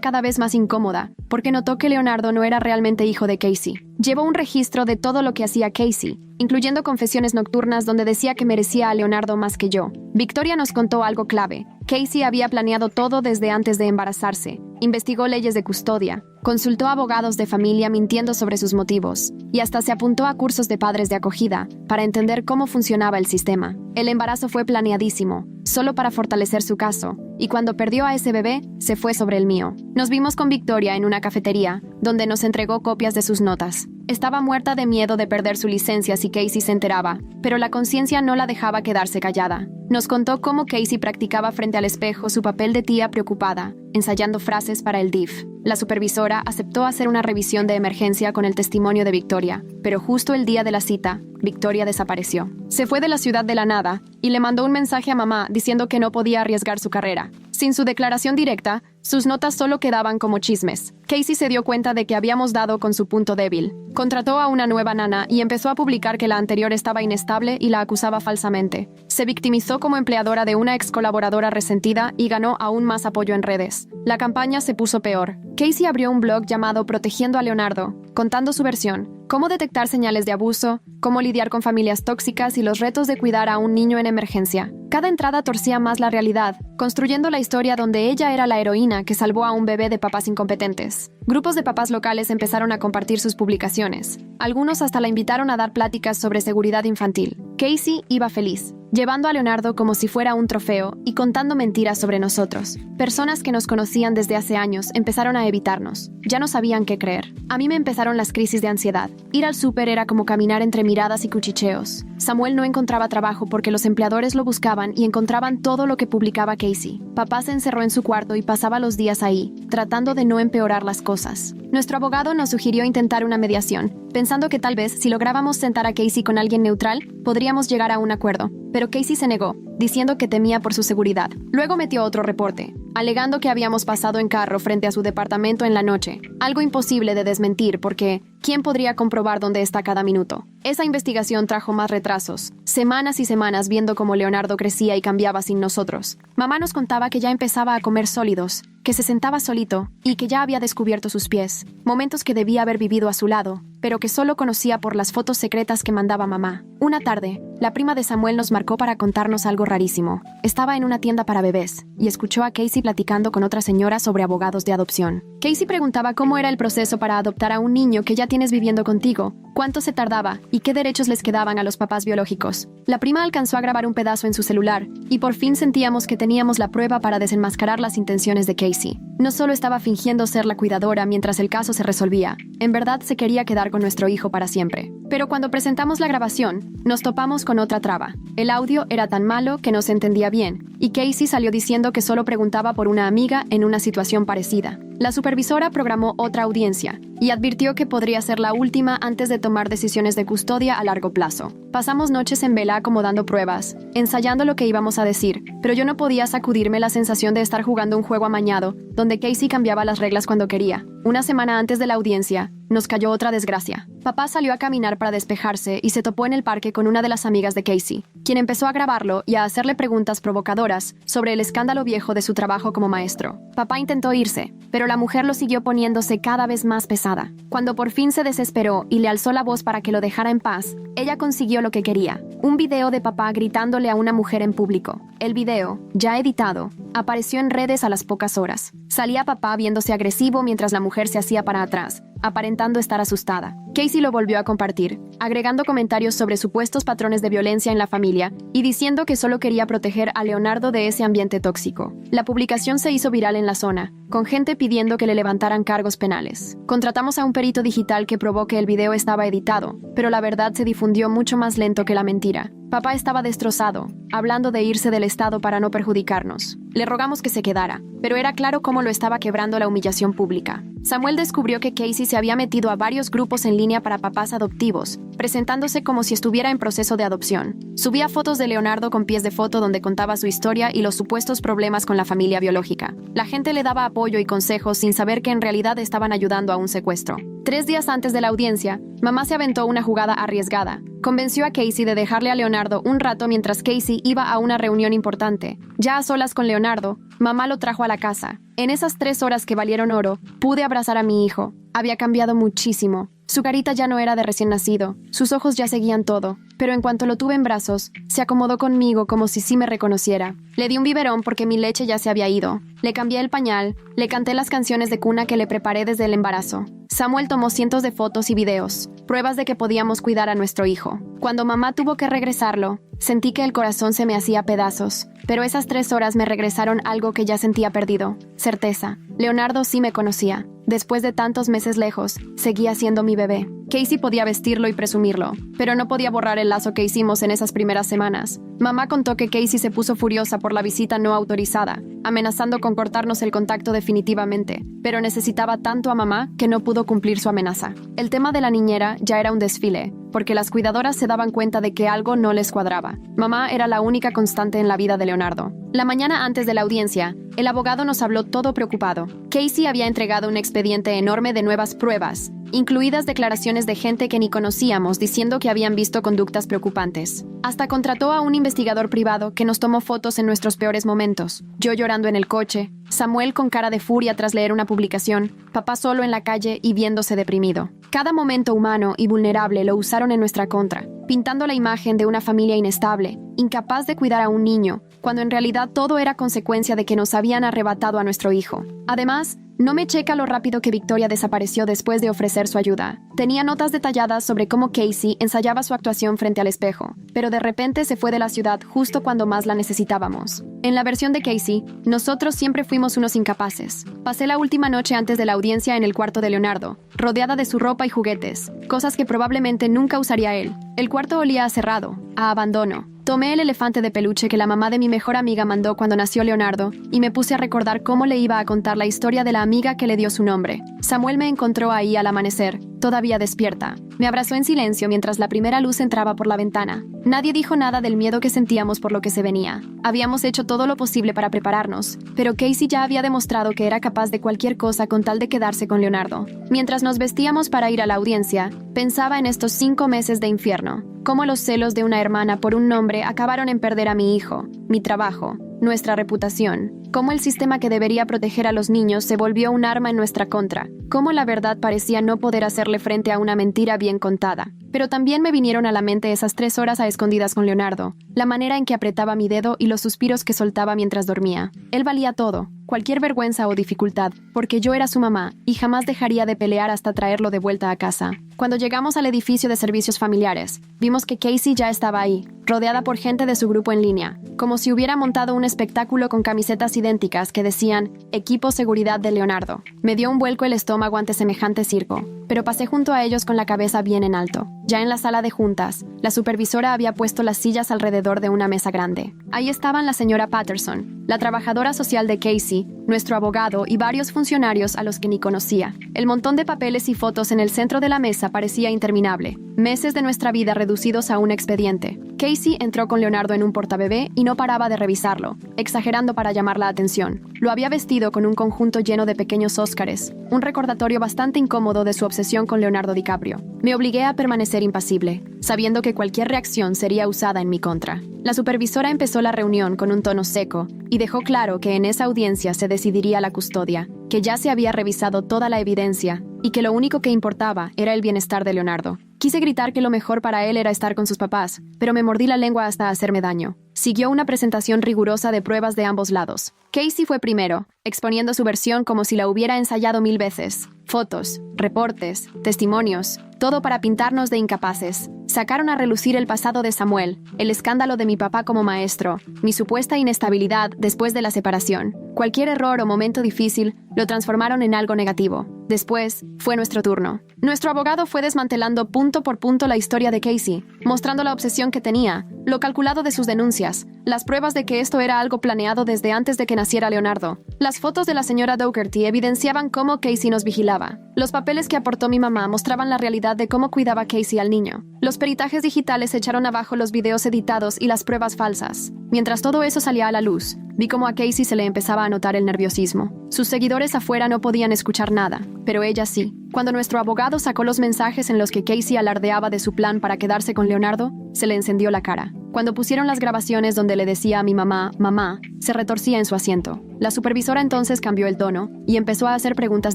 cada vez más incómoda, porque notó que Leonardo no era realmente hijo de Casey. Llevó un registro de todo lo que hacía Casey, incluyendo confesiones nocturnas donde decía que merecía a Leonardo más que yo. Victoria nos contó algo clave. Casey había planeado todo desde antes de embarazarse. Investigó leyes de custodia, consultó a abogados de familia mintiendo sobre sus motivos, y hasta se apuntó a cursos de padres de acogida para entender cómo funcionaba el sistema. El embarazo fue planeadísimo, solo para fortalecer su caso, y cuando perdió a ese bebé, se fue sobre el mío. Nos vimos con Victoria en una cafetería, donde nos entregó copias de sus notas. Estaba muerta de miedo de perder su licencia si Casey se enteraba, pero la conciencia no la dejaba quedarse callada. Nos contó cómo Casey practicaba frente al espejo su papel de tía preocupada, ensayando frases para el DIF. La supervisora aceptó hacer una revisión de emergencia con el testimonio de Victoria, pero justo el día de la cita, Victoria desapareció. Se fue de la ciudad de la nada y le mandó un mensaje a mamá diciendo que no podía arriesgar su carrera. Sin su declaración directa, sus notas solo quedaban como chismes. Casey se dio cuenta de que habíamos dado con su punto débil. Contrató a una nueva nana y empezó a publicar que la anterior estaba inestable y la acusaba falsamente. Se victimizó como empleadora de una ex colaboradora resentida y ganó aún más apoyo en redes. La campaña se puso peor. Casey abrió un blog llamado Protegiendo a Leonardo, contando su versión, cómo detectar señales de abuso, cómo lidiar con familias tóxicas y los retos de cuidar a un niño en emergencia. Cada entrada torcía más la realidad, construyendo la historia donde ella era la heroína que salvó a un bebé de papás incompetentes. Grupos de papás locales empezaron a compartir sus publicaciones. Algunos hasta la invitaron a dar pláticas sobre seguridad infantil. Casey iba feliz, llevando a Leonardo como si fuera un trofeo y contando mentiras sobre nosotros. Personas que nos conocían desde hace años empezaron a evitarnos. Ya no sabían qué creer. A mí me empezaron las crisis de ansiedad. Ir al súper era como caminar entre miradas y cuchicheos. Samuel no encontraba trabajo porque los empleadores lo buscaban y encontraban todo lo que publicaba Casey. Papá se encerró en su cuarto y pasaba los días ahí, tratando de no empeorar las cosas. Nuestro abogado nos sugirió intentar una mediación, pensando que tal vez si lográbamos sentar a Casey con alguien neutral, podríamos llegar a un acuerdo. Pero Casey se negó, diciendo que temía por su seguridad. Luego metió otro reporte, alegando que habíamos pasado en carro frente a su departamento en la noche, algo imposible de desmentir porque ¿quién podría comprobar dónde está cada minuto? Esa investigación trajo más retrasos, semanas y semanas viendo cómo Leonardo crecía y cambiaba sin nosotros. Mamá nos contaba que ya empezaba a comer sólidos, que se sentaba solito y que ya había descubierto sus pies, momentos que debía haber vivido a su lado, pero que solo conocía por las fotos secretas que mandaba mamá. Una tarde, la prima de Samuel nos marcó para contarnos algo rarísimo. Estaba en una tienda para bebés y escuchó a Casey platicando con otra señora sobre abogados de adopción. Casey preguntaba cómo era el proceso para adoptar a un niño que ya tienes viviendo contigo, cuánto se tardaba y qué derechos les quedaban a los papás biológicos. La prima alcanzó a grabar un pedazo en su celular y por fin sentíamos que teníamos la prueba para desenmascarar las intenciones de Casey. No solo estaba fingiendo ser la cuidadora mientras el caso se resolvía, en verdad se quería quedar con nuestro hijo para siempre. Pero cuando presentamos la grabación, nos topamos con otra traba. El audio era tan malo que no se entendía bien, y Casey salió diciendo que solo preguntaba por una amiga en una situación parecida. La supervisora programó otra audiencia y advirtió que podría ser la última antes de tomar decisiones de custodia a largo plazo. Pasamos noches en vela acomodando pruebas, ensayando lo que íbamos a decir, pero yo no podía sacudirme la sensación de estar jugando un juego amañado, donde Casey cambiaba las reglas cuando quería. Una semana antes de la audiencia, nos cayó otra desgracia. Papá salió a caminar para despejarse y se topó en el parque con una de las amigas de Casey, quien empezó a grabarlo y a hacerle preguntas provocadoras sobre el escándalo viejo de su trabajo como maestro. Papá intentó irse, pero la mujer lo siguió poniéndose cada vez más pesada. Cuando por fin se desesperó y le alzó la voz para que lo dejara en paz, ella consiguió lo que quería: un video de papá gritándole a una mujer en público. El video, ya editado, apareció en redes a las pocas horas. Salía papá viéndose agresivo mientras la mujer se hacía para atrás, aparentando estar asustada. Casey lo volvió a compartir, agregando comentarios sobre supuestos patrones de violencia en la familia y diciendo que solo quería proteger a Leonardo de ese ambiente tóxico. La publicación se hizo viral en la zona, con gente pidiendo que le levantaran cargos penales. Contratamos a un perito digital que probó que el video estaba editado, pero la verdad se difundió mucho más lento que la mentira. Papá estaba destrozado, hablando de irse del estado para no perjudicarnos. Le rogamos que se quedara, pero era claro cómo lo estaba quebrando la humillación pública. Samuel descubrió que Casey se había metido a varios grupos en línea para papás adoptivos, presentándose como si estuviera en proceso de adopción. Subía fotos de Leonardo con pies de foto donde contaba su historia y los supuestos problemas con la familia biológica. La gente le daba apoyo y consejos sin saber que en realidad estaban ayudando a un secuestro. 3 días antes de la audiencia, mamá se aventó una jugada arriesgada. Convenció a Casey de dejarle a Leonardo un rato mientras Casey iba a una reunión importante. Ya a solas con Leonardo, mamá lo trajo a la casa. En esas 3 horas que valieron oro, pude abrazar a mi hijo. Había cambiado muchísimo. Su carita ya no era de recién nacido, sus ojos ya seguían todo, pero en cuanto lo tuve en brazos, se acomodó conmigo como si sí me reconociera. Le di un biberón porque mi leche ya se había ido. Le cambié el pañal, le canté las canciones de cuna que le preparé desde el embarazo. Samuel tomó cientos de fotos y videos, pruebas de que podíamos cuidar a nuestro hijo. Cuando mamá tuvo que regresarlo, sentí que el corazón se me hacía pedazos, pero esas 3 horas me regresaron algo que ya sentía perdido, certeza. Leonardo sí me conocía. Después de tantos meses lejos, seguía siendo mi bebé. Casey podía vestirlo y presumirlo, pero no podía borrar el lazo que hicimos en esas primeras semanas. Mamá contó que Casey se puso furiosa por la visita no autorizada, amenazando con cortarnos el contacto definitivamente, pero necesitaba tanto a mamá que no pudo cumplir su amenaza. El tema de la niñera ya era un desfile, porque las cuidadoras se daban cuenta de que algo no les cuadraba. Mamá era la única constante en la vida de Leonardo. La mañana antes de la audiencia, el abogado nos habló todo preocupado. Casey había entregado un expediente enorme de nuevas pruebas, incluidas declaraciones de gente que ni conocíamos diciendo que habían visto conductas preocupantes. Hasta contrató a un investigador privado que nos tomó fotos en nuestros peores momentos. Yo llorando en el coche, Samuel con cara de furia tras leer una publicación, papá solo en la calle y viéndose deprimido. Cada momento humano y vulnerable lo usaron en nuestra contra, pintando la imagen de una familia inestable, incapaz de cuidar a un niño, cuando en realidad todo era consecuencia de que nos habían arrebatado a nuestro hijo. Además, no me checa lo rápido que Victoria desapareció después de ofrecer su ayuda. Tenía notas detalladas sobre cómo Casey ensayaba su actuación frente al espejo, pero de repente se fue de la ciudad justo cuando más la necesitábamos. En la versión de Casey, nosotros siempre fuimos unos incapaces. Pasé la última noche antes de la audiencia en el cuarto de Leonardo, rodeada de su ropa y juguetes, cosas que probablemente nunca usaría él. El cuarto olía a cerrado, a abandono. Tomé el elefante de peluche que la mamá de mi mejor amiga mandó cuando nació Leonardo y me puse a recordar cómo le iba a contar la historia de la amiga que le dio su nombre. Samuel me encontró ahí al amanecer, todavía despierta. Me abrazó en silencio mientras la primera luz entraba por la ventana. Nadie dijo nada del miedo que sentíamos por lo que se venía. Habíamos hecho todo lo posible para prepararnos, pero Casey ya había demostrado que era capaz de cualquier cosa con tal de quedarse con Leonardo. Mientras nos vestíamos para ir a la audiencia, pensaba en estos 5 meses de infierno. Cómo los celos de una hermana por un nombre acabaron en perder a mi hijo, mi trabajo, nuestra reputación. Cómo el sistema que debería proteger a los niños se volvió un arma en nuestra contra. Cómo la verdad parecía no poder hacerle frente a una mentira bien contada. Pero también me vinieron a la mente esas 3 horas a escondidas con Leonardo, la manera en que apretaba mi dedo y los suspiros que soltaba mientras dormía. Él valía todo, cualquier vergüenza o dificultad, porque yo era su mamá y jamás dejaría de pelear hasta traerlo de vuelta a casa. Cuando llegamos al edificio de servicios familiares, vimos que Casey ya estaba ahí, rodeada por gente de su grupo en línea, como si hubiera montado un espectáculo con camisetas idénticas que decían «Equipo Seguridad de Leonardo». Me dio un vuelco el estómago ante semejante circo, pero pasé junto a ellos con la cabeza bien en alto. Ya en la sala de juntas, la supervisora había puesto las sillas alrededor de una mesa grande. Ahí estaban la señora Patterson, la trabajadora social de Casey, nuestro abogado y varios funcionarios a los que ni conocía. El montón de papeles y fotos en el centro de la mesa parecía interminable. Meses de nuestra vida reducidos a un expediente. Casey entró con Leonardo en un portabebé y no paraba de revisarlo, exagerando para llamar la atención. Lo había vestido con un conjunto lleno de pequeños Óscares, un recordatorio bastante incómodo de su obsesión con Leonardo DiCaprio. Me obligué a permanecer impasible, sabiendo que cualquier reacción sería usada en mi contra. La supervisora empezó la reunión con un tono seco y dejó claro que en esa audiencia se decidiría la custodia, que ya se había revisado toda la evidencia y que lo único que importaba era el bienestar de Leonardo. Quise gritar que lo mejor para él era estar con sus papás, pero me mordí la lengua hasta hacerme daño. Siguió una presentación rigurosa de pruebas de ambos lados. Casey fue primero, exponiendo su versión como si la hubiera ensayado 1000 veces. Fotos, reportes, testimonios, todo para pintarnos de incapaces. Sacaron a relucir el pasado de Samuel, el escándalo de mi papá como maestro, mi supuesta inestabilidad después de la separación. Cualquier error o momento difícil lo transformaron en algo negativo. Después, fue nuestro turno. Nuestro abogado fue desmantelando punto por punto la historia de Casey, mostrando la obsesión que tenía, lo calculado de sus denuncias, las pruebas de que esto era algo planeado desde antes de que naciera Leonardo. Las fotos de la señora Dougherty evidenciaban cómo Casey nos vigilaba. Los papeles que aportó mi mamá mostraban la realidad de cómo cuidaba Casey al niño. Los peritajes digitales echaron abajo los videos editados y las pruebas falsas. Mientras todo eso salía a la luz, vi cómo a Casey se le empezaba a notar el nerviosismo. Sus seguidores afuera no podían escuchar nada, pero ella sí. Cuando nuestro abogado sacó los mensajes en los que Casey alardeaba de su plan para quedarse con Leonardo, se le encendió la cara. Cuando pusieron las grabaciones donde le decía a mi mamá, mamá, se retorcía en su asiento. La supervisora entonces cambió el tono y empezó a hacer preguntas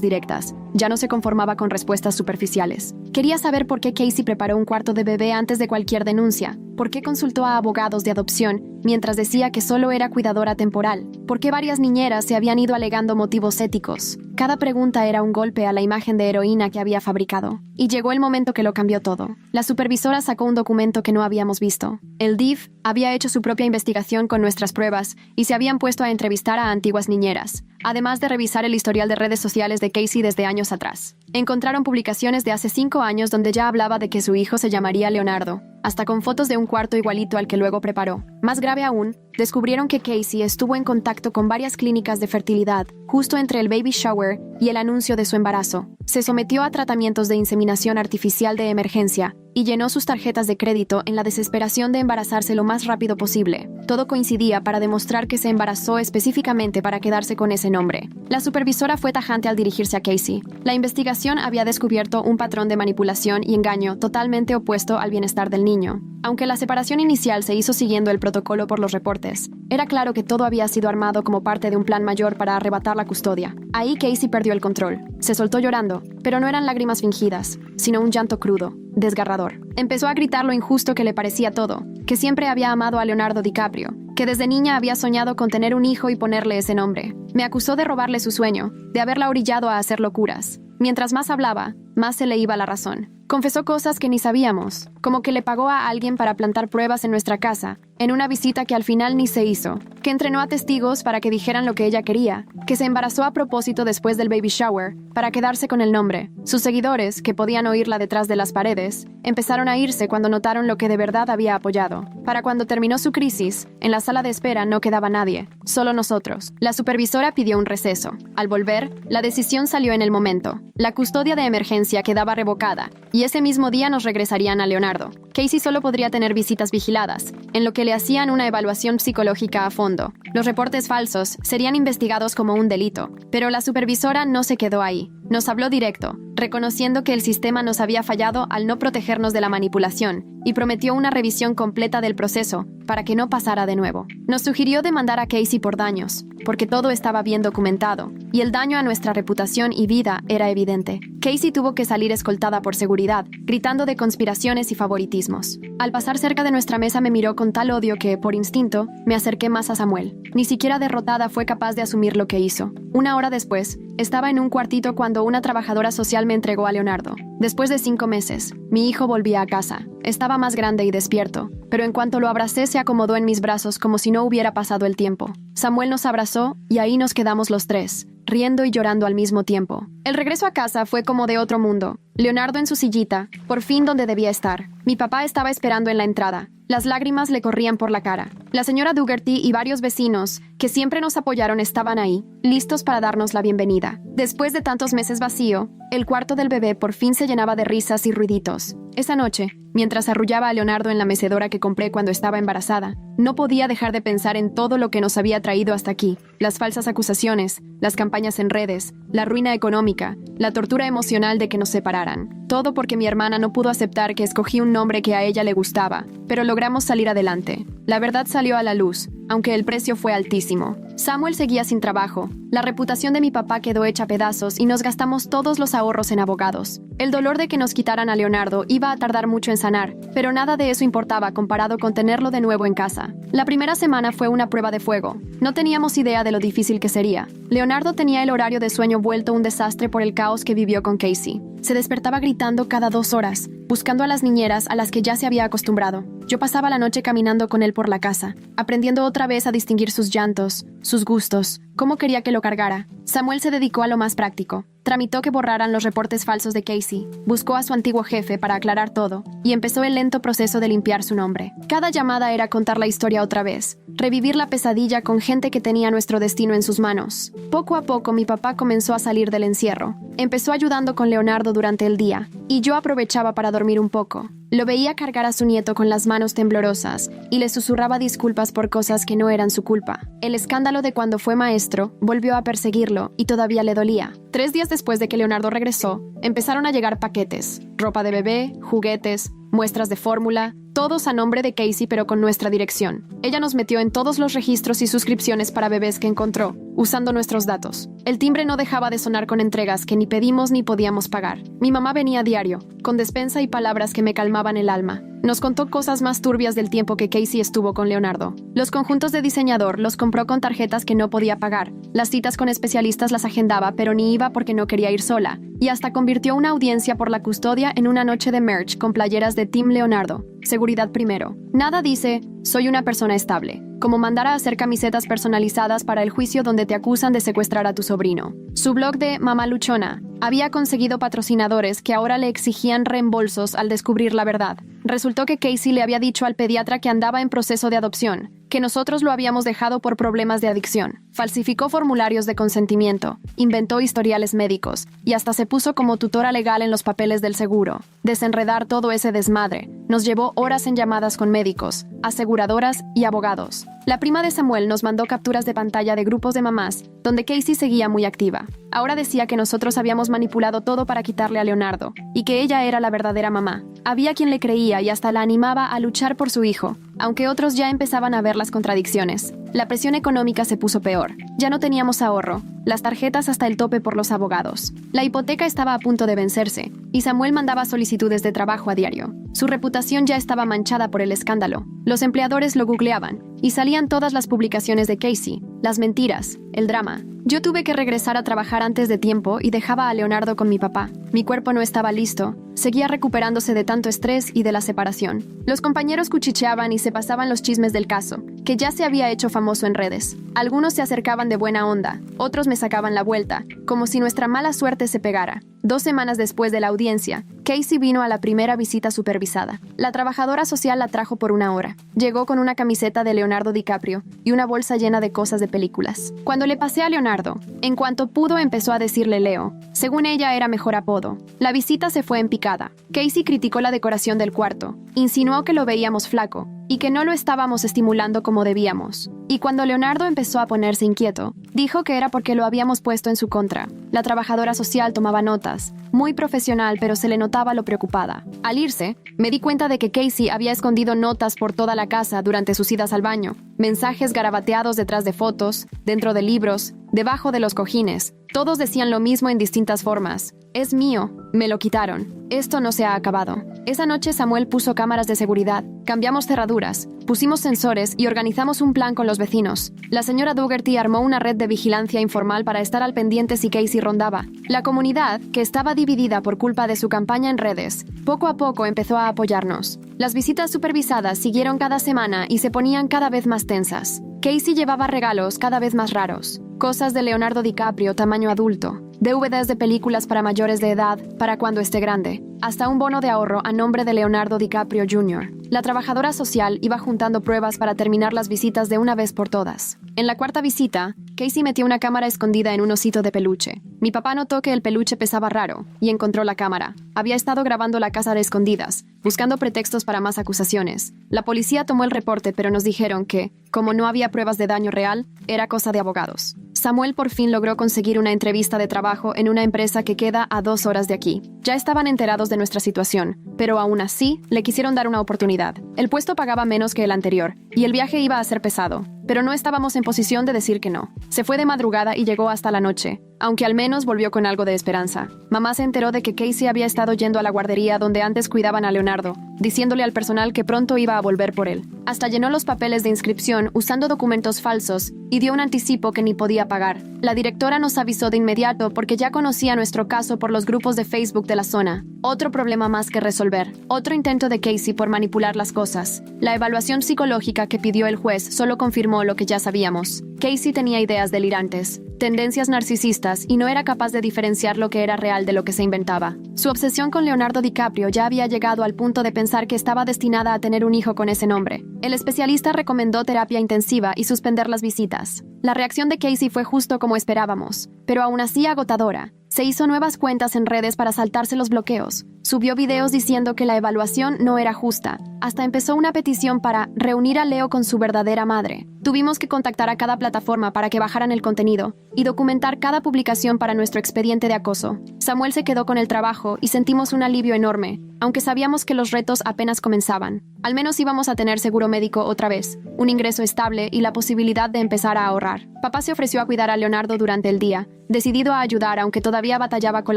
directas. Ya no se conformaba con respuestas superficiales. Quería saber por qué Casey preparó un cuarto de bebé antes de cualquier denuncia. ¿Por qué consultó a abogados de adopción mientras decía que solo era cuidadora temporal? ¿Por qué varias niñeras se habían ido alegando motivos éticos? Cada pregunta era un golpe a la imagen de heroína que había fabricado. Y llegó el momento que lo cambió todo. La supervisora sacó un documento que no habíamos visto. El DIF había hecho su propia investigación con nuestras pruebas y se habían puesto a entrevistar a antiguas niñeras, además de revisar el historial de redes sociales de Casey desde años atrás. Encontraron publicaciones de hace 5 años donde ya hablaba de que su hijo se llamaría Leonardo, hasta con fotos de un cuarto igualito al que luego preparó. Más grave aún, descubrieron que Casey estuvo en contacto con varias clínicas de fertilidad, justo entre el baby shower y el anuncio de su embarazo. Se sometió a tratamientos de inseminación artificial de emergencia y llenó sus tarjetas de crédito en la desesperación de embarazarse lo más rápido posible. Todo coincidía para demostrar que se embarazó específicamente para quedarse con ese nombre. La supervisora fue tajante al dirigirse a Casey. La investigación había descubierto un patrón de manipulación y engaño totalmente opuesto al bienestar del niño. Aunque la separación inicial se hizo siguiendo el protocolo por los reportes, era claro que todo había sido armado como parte de un plan mayor para arrebatar la custodia. Ahí Casey perdió el control. Se soltó llorando, pero no eran lágrimas fingidas, sino un llanto crudo, desgarrador. Empezó a gritar lo injusto que le parecía todo, que siempre había amado a Leonardo DiCaprio, que desde niña había soñado con tener un hijo y ponerle ese nombre. Me acusó de robarle su sueño, de haberla orillado a hacer locuras. Mientras más hablaba, más se le iba la razón. Confesó cosas que ni sabíamos, como que le pagó a alguien para plantar pruebas en nuestra casa, en una visita que al final ni se hizo, que entrenó a testigos para que dijeran lo que ella quería, que se embarazó a propósito después del baby shower, para quedarse con el nombre. Sus seguidores, que podían oírla detrás de las paredes, empezaron a irse cuando notaron lo que de verdad había apoyado. Para cuando terminó su crisis, en la sala de espera no quedaba nadie, solo nosotros. La supervisora pidió un receso. Al volver, la decisión salió en el momento. La custodia de emergencia quedaba revocada, y ese mismo día nos regresarían a Leonardo. Casey solo podría tener visitas vigiladas, en lo que le hacían una evaluación psicológica a fondo. Los reportes falsos serían investigados como un delito, pero la supervisora no se quedó ahí. Nos habló directo, reconociendo que el sistema nos había fallado al no protegernos de la manipulación, y prometió una revisión completa del proceso para que no pasara de nuevo. Nos sugirió demandar a Casey por daños, porque todo estaba bien documentado, y el daño a nuestra reputación y vida era evidente. Casey tuvo que salir escoltada por seguridad, gritando de conspiraciones y favoritismos. Al pasar cerca de nuestra mesa me miró con tal odio que, por instinto, me acerqué más a Samuel. Ni siquiera derrotada fue capaz de asumir lo que hizo. 1 hora después, estaba en un cuartito cuando una trabajadora social me entregó a Leonardo. Después de 5 meses, mi hijo volvía a casa. Estaba más grande y despierto, pero en cuanto lo abracé se acomodó en mis brazos como si no hubiera pasado el tiempo. Samuel nos abrazó y ahí nos quedamos los tres, riendo y llorando al mismo tiempo. El regreso a casa fue como de otro mundo. Leonardo en su sillita, por fin donde debía estar. Mi papá estaba esperando en la entrada. Las lágrimas le corrían por la cara. La señora Dougherty y varios vecinos, que siempre nos apoyaron, estaban ahí, listos para darnos la bienvenida. Después de tantos meses vacío, el cuarto del bebé por fin se llenaba de risas y ruiditos. Esa noche, mientras arrullaba a Leonardo en la mecedora que compré cuando estaba embarazada, no podía dejar de pensar en todo lo que nos había traído hasta aquí. Las falsas acusaciones, las campañas en redes, la ruina económica, la tortura emocional de que nos separaran. Todo porque mi hermana no pudo aceptar que escogí un nombre que a ella le gustaba, pero logramos salir adelante. La verdad salió a la luz, aunque el precio fue altísimo. Samuel seguía sin trabajo. La reputación de mi papá quedó hecha pedazos y nos gastamos todos los ahorros en abogados. El dolor de que nos quitaran a Leonardo iba a tardar mucho en sanar, pero nada de eso importaba comparado con tenerlo de nuevo en casa. La primera semana fue una prueba de fuego. No teníamos idea de lo difícil que sería. Leonardo tenía el horario de sueño vuelto un desastre por el caos que vivió con Casey. Se despertaba gritando cada 2 horas, buscando a las niñeras a las que ya se había acostumbrado. Yo pasaba la noche caminando con él por la casa, aprendiendo otra vez a distinguir sus llantos, sus gustos, cómo quería que lo cargara. Samuel se dedicó a lo más práctico. Tramitó que borraran los reportes falsos de Casey, buscó a su antiguo jefe para aclarar todo, y empezó el lento proceso de limpiar su nombre. Cada llamada era contar la historia otra vez, revivir la pesadilla con gente que tenía nuestro destino en sus manos. Poco a poco mi papá comenzó a salir del encierro. Empezó ayudando con Leonardo durante el día, y yo aprovechaba para dormir un poco. Lo veía cargar a su nieto con las manos temblorosas y le susurraba disculpas por cosas que no eran su culpa. El escándalo de cuando fue maestro volvió a perseguirlo y todavía le dolía. 3 días después de que Leonardo regresó, empezaron a llegar paquetes, ropa de bebé, juguetes, muestras de fórmula, todos a nombre de Casey pero con nuestra dirección. Ella nos metió en todos los registros y suscripciones para bebés que encontró, usando nuestros datos. El timbre no dejaba de sonar con entregas que ni pedimos ni podíamos pagar. Mi mamá venía a diario, con despensa y palabras que me calmaban el alma. Nos contó cosas más turbias del tiempo que Casey estuvo con Leonardo. Los conjuntos de diseñador los compró con tarjetas que no podía pagar. Las citas con especialistas las agendaba, pero ni iba porque no quería ir sola. Y hasta convirtió una audiencia por la custodia en una noche de merch con playeras de Team Leonardo. Seguridad primero. Nada dice, soy una persona estable, como mandar a hacer camisetas personalizadas para el juicio donde te acusan de secuestrar a tu sobrino. Su blog de Mamá Luchona había conseguido patrocinadores que ahora le exigían reembolsos al descubrir la verdad. Resultó que Casey le había dicho al pediatra que andaba en proceso de adopción, que nosotros lo habíamos dejado por problemas de adicción. Falsificó formularios de consentimiento, inventó historiales médicos y hasta se puso como tutora legal en los papeles del seguro. Desenredar todo ese desmadre nos llevó horas en llamadas con médicos, aseguradoras y abogados. La prima de Samuel nos mandó capturas de pantalla de grupos de mamás, donde Casey seguía muy activa. Ahora decía que nosotros habíamos manipulado todo para quitarle a Leonardo, y que ella era la verdadera mamá. Había quien le creía y hasta la animaba a luchar por su hijo, aunque otros ya empezaban a ver las contradicciones. La presión económica se puso peor. Ya no teníamos ahorro, las tarjetas hasta el tope por los abogados. La hipoteca estaba a punto de vencerse, y Samuel mandaba solicitudes de trabajo a diario. Su reputación ya estaba manchada por el escándalo. Los empleadores lo googleaban, y salían todas las publicaciones de Casey, las mentiras, el drama. Yo tuve que regresar a trabajar antes de tiempo y dejaba a Leonardo con mi papá. Mi cuerpo no estaba listo, seguía recuperándose de tanto estrés y de la separación. Los compañeros cuchicheaban y se pasaban los chismes del caso, que ya se había hecho famoso en redes. Algunos se acercaban de buena onda, otros me sacaban la vuelta, como si nuestra mala suerte se pegara. 2 semanas después de la audiencia, Casey vino a la primera visita supervisada. La trabajadora social la trajo por 1 hora. Llegó con una camiseta de Leonardo DiCaprio y una bolsa llena de cosas de películas. Cuando le pasé a Leonardo, en cuanto pudo empezó a decirle Leo. Según ella era mejor apodo. La visita se fue en picada. Casey criticó la decoración del cuarto. Insinuó que lo veíamos flaco y que no lo estábamos estimulando como debíamos. Y cuando Leonardo empezó a ponerse inquieto, dijo que era porque lo habíamos puesto en su contra. La trabajadora social tomaba notas, muy profesional, pero se le notaba lo preocupada. Al irse, me di cuenta de que Casey había escondido notas por toda la casa durante sus idas al baño, mensajes garabateados detrás de fotos, dentro de libros, debajo de los cojines. Todos decían lo mismo en distintas formas. Es mío, me lo quitaron. Esto no se ha acabado. Esa noche Samuel puso cámaras de seguridad, cambiamos cerraduras, pusimos sensores y organizamos un plan con los vecinos. La señora Dougherty armó una red de vigilancia informal para estar al pendiente si Casey rondaba. La comunidad, que estaba dividida por culpa de su campaña en redes, poco a poco empezó a apoyarnos. Las visitas supervisadas siguieron cada semana y se ponían cada vez más tensas. Casey llevaba regalos cada vez más raros. Cosas de Leonardo DiCaprio tamaño adulto, DVDs de películas para mayores de edad para cuando esté grande, hasta un bono de ahorro a nombre de Leonardo DiCaprio Jr. La trabajadora social iba juntando pruebas para terminar las visitas de una vez por todas. En la 4ª visita, Casey metió una cámara escondida en un osito de peluche. Mi papá notó que el peluche pesaba raro y encontró la cámara. Había estado grabando la casa de escondidas, buscando pretextos para más acusaciones. La policía tomó el reporte, pero nos dijeron que, como no había pruebas de daño real, era cosa de abogados. Samuel por fin logró conseguir una entrevista de trabajo en una empresa que queda a 2 horas de aquí. Ya estaban enterados de nuestra situación, pero aún así le quisieron dar una oportunidad. El puesto pagaba menos que el anterior, y el viaje iba a ser pesado, pero no estábamos en posición de decir que no. Se fue de madrugada y llegó hasta la noche, aunque al menos volvió con algo de esperanza. Mamá se enteró de que Casey había estado yendo a la guardería donde antes cuidaban a Leonardo, diciéndole al personal que pronto iba a volver por él. Hasta llenó los papeles de inscripción usando documentos falsos y dio un anticipo que ni podía pagar. La directora nos avisó de inmediato porque ya conocía nuestro caso por los grupos de Facebook de la zona. Otro problema más que resolver. Otro intento de Casey por manipular las cosas. La evaluación psicológica que pidió el juez solo confirmó lo que ya sabíamos. Casey tenía ideas delirantes. tendencias narcisistas y no era capaz de diferenciar lo que era real de lo que se inventaba. Su obsesión con Leonardo DiCaprio ya había llegado al punto de pensar que estaba destinada a tener un hijo con ese nombre. El especialista recomendó terapia intensiva y suspender las visitas. La reacción de Casey fue justo como esperábamos, pero aún así agotadora. Se hizo nuevas cuentas en redes para saltarse los bloqueos. Subió videos diciendo que la evaluación no era justa. Hasta empezó una petición para reunir a Leo con su verdadera madre. Tuvimos que contactar a cada plataforma para que bajaran el contenido y documentar cada publicación para nuestro expediente de acoso. Samuel se quedó con el trabajo y sentimos un alivio enorme, aunque sabíamos que los retos apenas comenzaban. Al menos íbamos a tener seguro médico otra vez, un ingreso estable y la posibilidad de empezar a ahorrar. Papá se ofreció a cuidar a Leonardo durante el día, decidido a ayudar aunque todavía batallaba con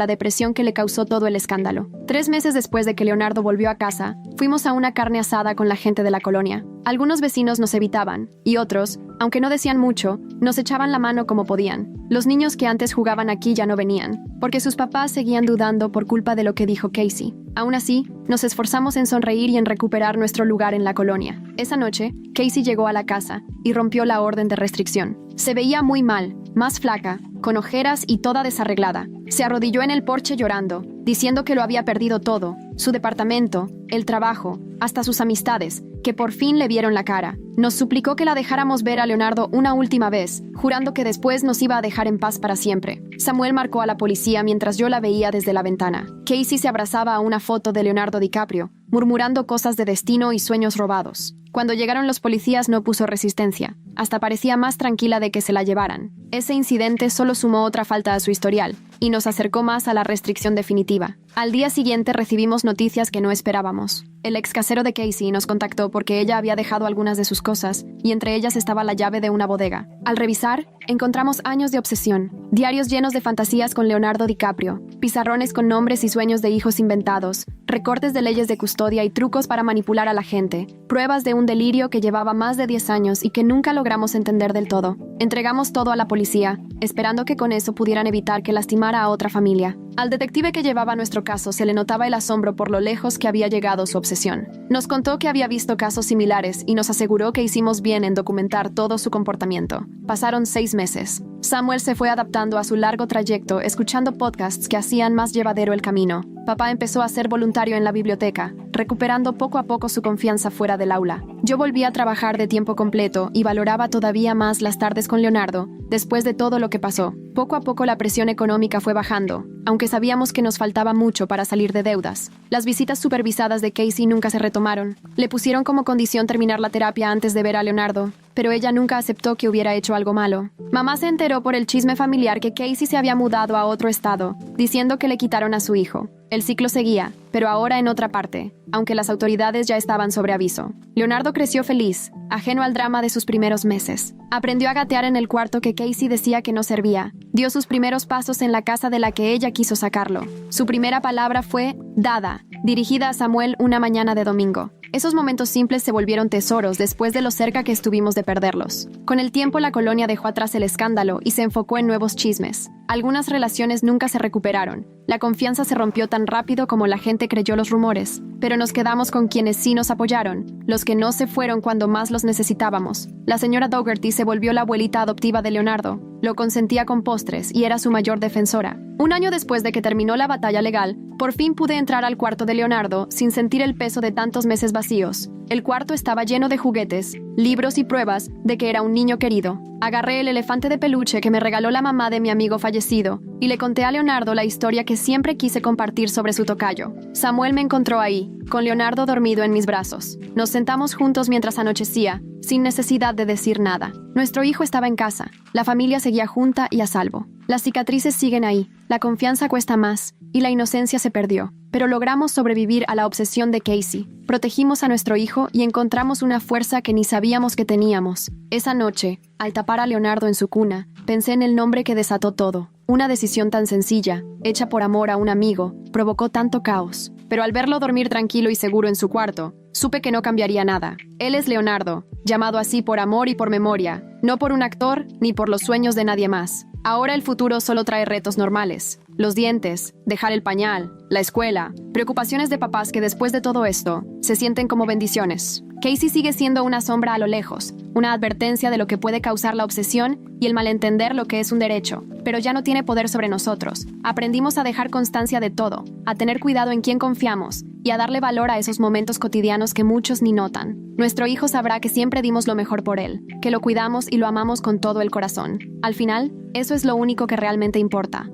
la depresión que le causó todo el escándalo. 3 meses después de que Leonardo volvió a casa, fuimos a una carne asada con la gente de la colonia. Algunos vecinos nos evitaban, y otros, aunque no decían mucho, nos echaban la mano como podían. Los niños que antes jugaban aquí ya no venían, porque sus papás seguían dudando por culpa de lo que dijo Casey. Aún así, nos esforzamos en sonreír y en recuperar nuestro lugar en la colonia. Esa noche, Casey llegó a la casa y rompió la orden de restricción. Se veía muy mal, más flaca, con ojeras y toda desarreglada. Se arrodilló en el porche llorando, diciendo que lo había perdido todo, su departamento, el trabajo, hasta sus amistades, que por fin le vieron la cara. Nos suplicó que la dejáramos ver a Leonardo una última vez, jurando que después nos iba a dejar en paz para siempre. Samuel marcó a la policía mientras yo la veía desde la ventana. Casey se abrazaba a una foto de Leonardo DiCaprio, murmurando cosas de destino y sueños robados. Cuando llegaron los policías no puso resistencia. Hasta parecía más tranquila de que se la llevaran. Ese incidente solo sumó otra falta a su historial y nos acercó más a la restricción definitiva. Al día siguiente recibimos noticias que no esperábamos. El ex casero de Casey nos contactó porque ella había dejado algunas de sus cosas y entre ellas estaba la llave de una bodega. Al revisar, encontramos años de obsesión, diarios llenos de fantasías con Leonardo DiCaprio, pizarrones con nombres y sueños de hijos inventados, recortes de leyes de custodia y trucos para manipular a la gente, pruebas de un delirio que llevaba más de 10 años y que nunca logramos entender del todo. Entregamos todo a la policía, esperando que con eso pudieran evitar que lastimara a otra familia. Al detective que llevaba nuestro caso se le notaba el asombro por lo lejos que había llegado su obsesión. Nos contó que había visto casos similares y nos aseguró que hicimos bien en documentar todo su comportamiento. Pasaron 6 meses. Samuel se fue adaptando a su largo trayecto, escuchando podcasts que hacían más llevadero el camino. Papá empezó a ser voluntario en la biblioteca, recuperando poco a poco su confianza fuera del aula. Yo volví a trabajar de tiempo completo y valoraba todavía más las tardes con Leonardo, después de todo lo que pasó. Poco a poco la presión económica fue bajando, aunque sabíamos que nos faltaba mucho para salir de deudas. Las visitas supervisadas de Casey nunca se retomaron. Le pusieron como condición terminar la terapia antes de ver a Leonardo, pero ella nunca aceptó que hubiera hecho algo malo. Mamá se enteró por el chisme familiar que Casey se había mudado a otro estado, diciendo que le quitaron a su hijo. El ciclo seguía, pero ahora en otra parte, aunque las autoridades ya estaban sobre aviso. Leonardo creció feliz, ajeno al drama de sus primeros meses. Aprendió a gatear en el cuarto que Casey decía que no servía. Dio sus primeros pasos en la casa de la que ella quiso sacarlo. Su primera palabra fue «dada», dirigida a Samuel una mañana de domingo. Esos momentos simples se volvieron tesoros después de lo cerca que estuvimos de perderlos. Con el tiempo la colonia dejó atrás el escándalo y se enfocó en nuevos chismes. Algunas relaciones nunca se recuperaron. La confianza se rompió tan rápido como la gente creyó los rumores. Pero nos quedamos con quienes sí nos apoyaron, los que no se fueron cuando más los necesitábamos. La señora Dougherty se volvió la abuelita adoptiva de Leonardo. Lo consentía con postres y era su mayor defensora. Un año después de que terminó la batalla legal, por fin pude entrar al cuarto de Leonardo sin sentir el peso de tantos meses vacíos. El cuarto estaba lleno de juguetes, libros y pruebas de que era un niño querido. Agarré el elefante de peluche que me regaló la mamá de mi amigo fallecido y le conté a Leonardo la historia que siempre quise compartir sobre su tocayo. Samuel me encontró ahí, con Leonardo dormido en mis brazos. Nos sentamos juntos mientras anochecía, sin necesidad de decir nada. Nuestro hijo estaba en casa, la familia seguía junta y a salvo. Las cicatrices siguen ahí, la confianza cuesta más y la inocencia se perdió. Pero logramos sobrevivir a la obsesión de Casey. Protegimos a nuestro hijo y encontramos una fuerza que ni sabíamos que teníamos. Esa noche, al tapar a Leonardo en su cuna, pensé en el nombre que desató todo. Una decisión tan sencilla, hecha por amor a un amigo, provocó tanto caos. Pero al verlo dormir tranquilo y seguro en su cuarto, supe que no cambiaría nada. Él es Leonardo, llamado así por amor y por memoria, no por un actor ni por los sueños de nadie más. Ahora el futuro solo trae retos normales. Los dientes, dejar el pañal, la escuela, preocupaciones de papás que después de todo esto se sienten como bendiciones. Casey sigue siendo una sombra a lo lejos, una advertencia de lo que puede causar la obsesión y el malentender lo que es un derecho, pero ya no tiene poder sobre nosotros. Aprendimos a dejar constancia de todo, a tener cuidado en quién confiamos y a darle valor a esos momentos cotidianos que muchos ni notan. Nuestro hijo sabrá que siempre dimos lo mejor por él, que lo cuidamos y lo amamos con todo el corazón. Al final, eso es lo único que realmente importa.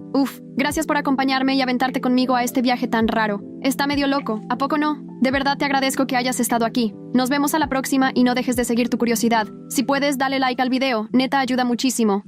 Gracias por acompañarme y aventarte conmigo a este viaje tan raro. Está medio loco, ¿a poco no? De verdad te agradezco que hayas estado aquí. Nos vemos a la próxima y no dejes de seguir tu curiosidad. Si puedes, dale like al video, neta ayuda muchísimo.